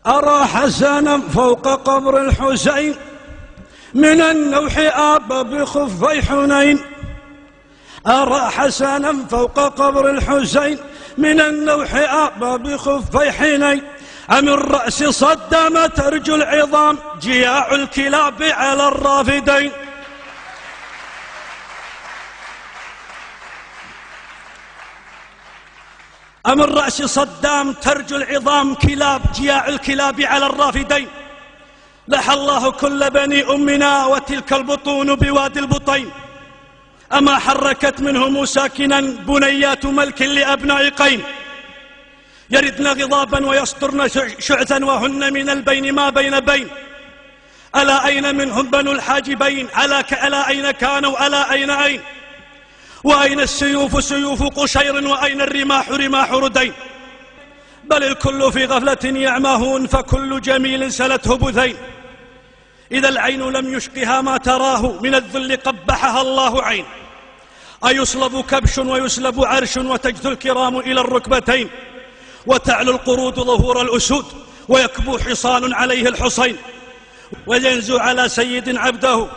أرى حسنا فوق قبر الحسين من النوح آب بخفي حنين. أرى حسنا فوق قبر الحسين من النوح آب بخفي حنين. أم الرأس صدام ترجو العظام جياع الكلاب على الرافدين. أم الرأس صدام ترجو العظام كلاب جياع الكلاب على الرافدين. لحى الله كل بني أمنا وتلك البطون بوادي البطين. أما حركت منهم ساكنا بنيات ملك لأبناء قين. يردن غضابا ويسطرن شعثا وهن من البين ما بين بين. ألا أين منهم بنو الحاجبين؟ ألا أين كانوا؟ ألا أين أين؟ وأين السيوف سيوف قشير؟ وأين الرماح رماح ردين؟ بل الكل في غفلة يعمهون فكل جميل سلته بثين. إذا العين لم يشقها ما تراه من الذل قبحها الله عين. أيصلب كبش ويسلب عرش وتجثو الكرام إلى الركبتين. وتعلو القرود ظهور الأسود ويكبو حصان عليه الحصين. وينزو على سيد عبده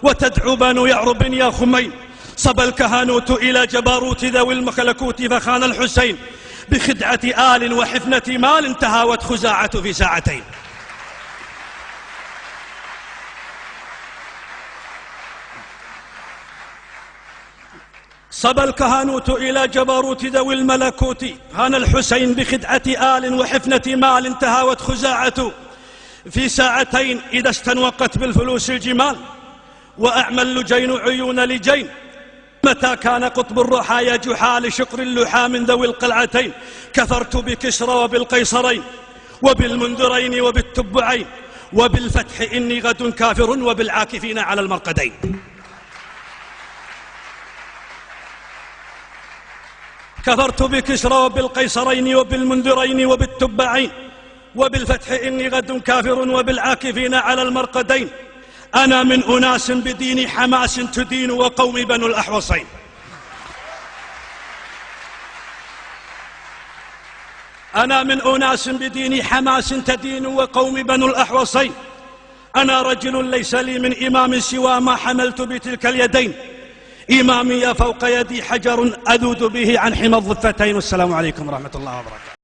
وتدعو بنو يعرب يا خمين. صبى الكهنوت إلى جبروت ذوي الملكوت فخان الحسين بخدعة آل وحفنة مال تهاوت خزاعة في ساعتين. صبى الكهنوت إلى جبروت ذوي الملكوت خان الحسين بخدعة آل وحفنة مال تهاوت خزاعة في ساعتين. إذا استنوقت بالفلوس الجمال وأعمى اللجين عيون لجين. متى كان قطب الرحايا جحا لشقر اللحى من ذوي القلعتين. كفرت بكسرى وبالقيصرين وبالمنذرين وبالتبعين وبالفتح إني غد كافر وبالعاكفين على المرقدين. كفرت بكسرى وبالقيصرين وبالمنذرين وبالتبعين وبالفتح إني غد كافر وبالعاكفين على المرقدين. أنا من أناس بدين حماس تدين وقوم بنو الأحوصين. أنا من أناس بدين حماس تدين وقوم بنو الأحوصين. أنا رجل ليس لي من إمام سوى ما حملت بتلك اليدين. إمامي فوق يدي حجر أذود به عن حمى الضفتين. والسلام عليكم ورحمة الله وبركاته.